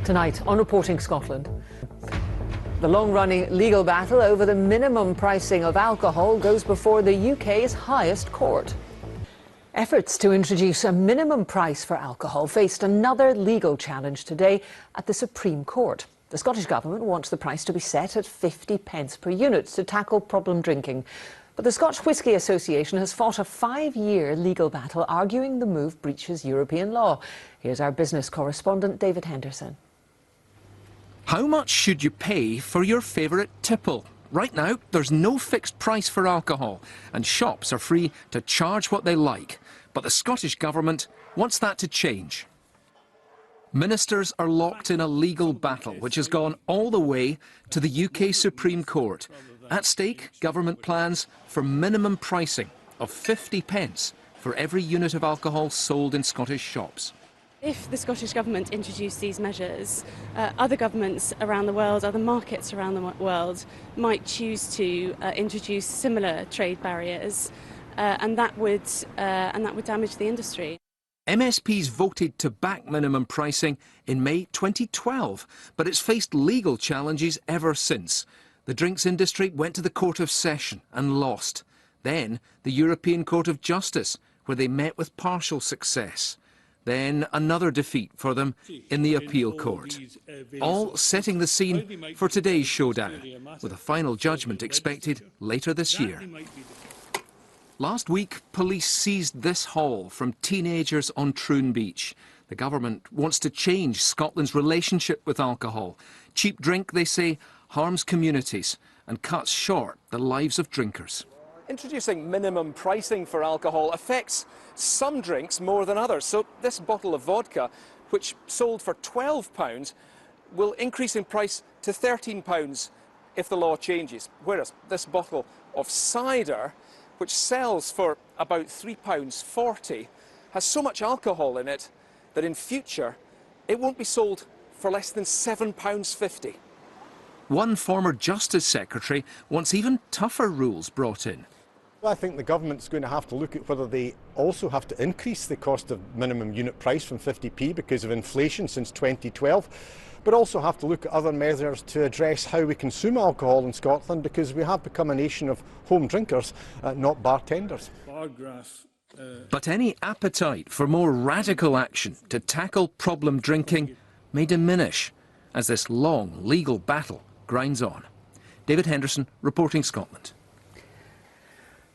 Tonight on Reporting Scotland, the long-running legal battle over the minimum pricing of alcohol goes before the UK's highest court. Efforts to introduce a minimum price for alcohol faced another legal challenge today at the Supreme Court. The Scottish Government wants the price to be set at 50 pence per unit to tackle problem drinking. But the Scotch Whisky Association has fought a 5-year legal battle arguing the move breaches European law. Here's our business correspondent David Henderson. How much should you pay for your favourite tipple? Right now, there's no fixed price for alcohol, and shops are free to charge what they like. But the Scottish Government wants that to change. Ministers are locked in a legal battle which has gone all the way to the UK Supreme Court. At stake, government plans for minimum pricing of 50 pence for every unit of alcohol sold in Scottish shops. If the Scottish Government introduced these measures, other governments around the world, other markets around the world might choose to introduce similar trade barriers, and that would damage the industry. MSPs voted to back minimum pricing in May 2012, but it's faced legal challenges ever since. The drinks industry went to the Court of Session and lost. Then the European Court of Justice, where they met with partial success. Then another defeat for them in the appeal court. All setting the scene for today's showdown, with a final judgment expected later this year. Last week, police seized this haul from teenagers on Troon Beach. The government wants to change Scotland's relationship with alcohol. Cheap drink, they say, harms communities and cuts short the lives of drinkers. Introducing minimum pricing for alcohol affects some drinks more than others. So this bottle of vodka, which sold for £12, will increase in price to £13 if the law changes. Whereas this bottle of cider, which sells for about £3.40, has so much alcohol in it that in future it won't be sold for less than £7.50. One former Justice Secretary wants even tougher rules brought in. I think the government's going to have to look at whether they also have to increase the cost of minimum unit price from 50p because of inflation since 2012, but also have to look at other measures to address how we consume alcohol in Scotland, because we have become a nation of home drinkers, not bartenders. But any appetite for more radical action to tackle problem drinking may diminish as this long legal battle grinds on. David Henderson, Reporting Scotland.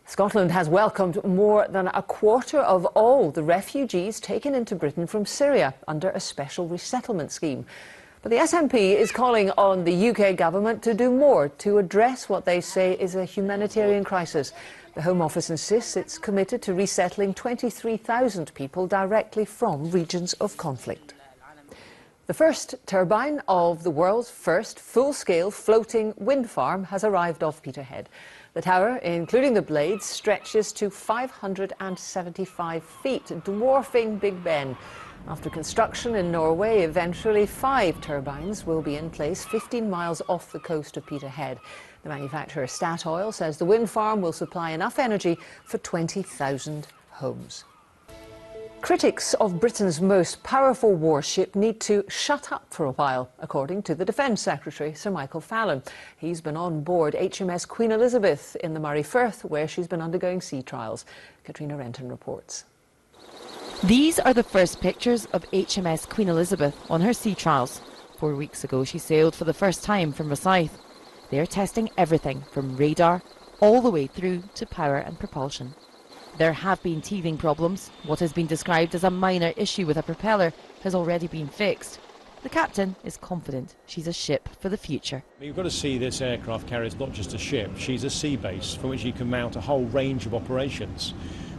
Scotland has welcomed more than a quarter of all the refugees taken into Britain from Syria under a special resettlement scheme. But the SNP is calling on the UK government to do more to address what they say is a humanitarian crisis. The Home Office insists it's committed to resettling 23,000 people directly from regions of conflict. The first turbine of the world's first full-scale floating wind farm has arrived off Peterhead. The tower, including the blades, stretches to 575 feet, dwarfing Big Ben. After construction in Norway, eventually 5 turbines will be in place 15 miles off the coast of Peterhead. The manufacturer Statoil says the wind farm will supply enough energy for 20,000 homes. Critics of Britain's most powerful warship need to shut up for a while, according to the Defence Secretary, Sir Michael Fallon. He's been on board HMS Queen Elizabeth in the Moray Firth, where she's been undergoing sea trials. Katrina Renton reports. These are the first pictures of HMS Queen Elizabeth on her sea trials. 4 weeks ago, she sailed for the first time from Rosyth. They're testing everything from radar all the way through to power and propulsion. There have been teething problems. What has been described as a minor issue with a propeller has already been fixed. The captain is confident she's a ship for the future. You've got to see this aircraft carrier as not just a ship, she's a sea base from which you can mount a whole range of operations,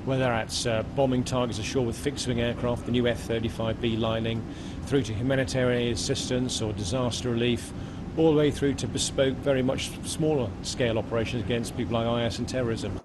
whether that's bombing targets ashore with fixed-wing aircraft, the new F-35B lining, through to humanitarian assistance or disaster relief, all the way through to bespoke, very much smaller scale operations against people like IS and terrorism.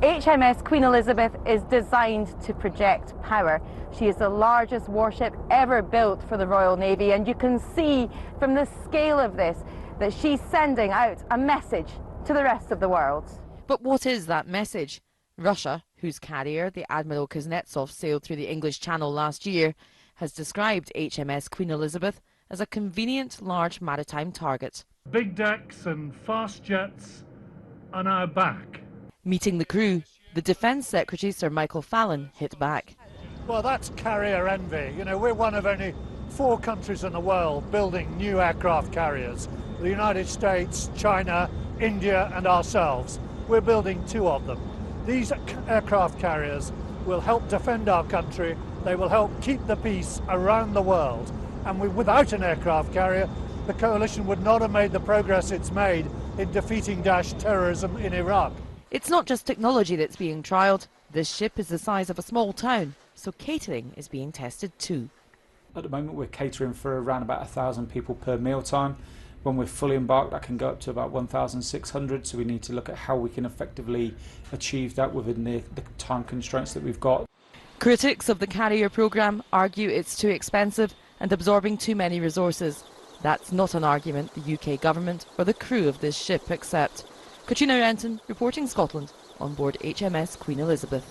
HMS Queen Elizabeth is designed to project power. She is the largest warship ever built for the Royal Navy, and you can see from the scale of this that she's sending out a message to the rest of the world. But what is that message? Russia, whose carrier, the Admiral Kuznetsov, sailed through the English Channel last year, has described HMS Queen Elizabeth as a convenient large maritime target. Big decks and fast jets on our back. Meeting the crew, the Defence Secretary Sir Michael Fallon hit back. Well, that's carrier envy. You know, we're one of only 4 countries in the world building new aircraft carriers. The United States, China, India and ourselves. We're building 2 of them. These aircraft carriers will help defend our country. They will help keep the peace around the world. And without an aircraft carrier, the coalition would not have made the progress it's made in defeating Daesh terrorism in Iraq. It's not just technology that's being trialled. This ship is the size of a small town, so catering is being tested too. At the moment we're catering for around about 1,000 people per mealtime. When we're fully embarked, that can go up to about 1,600, so we need to look at how we can effectively achieve that within the time constraints that we've got. Critics of the carrier programme argue it's too expensive and absorbing too many resources. That's not an argument the UK government or the crew of this ship accept. Katrina Renton, reporting Scotland, on board HMS Queen Elizabeth.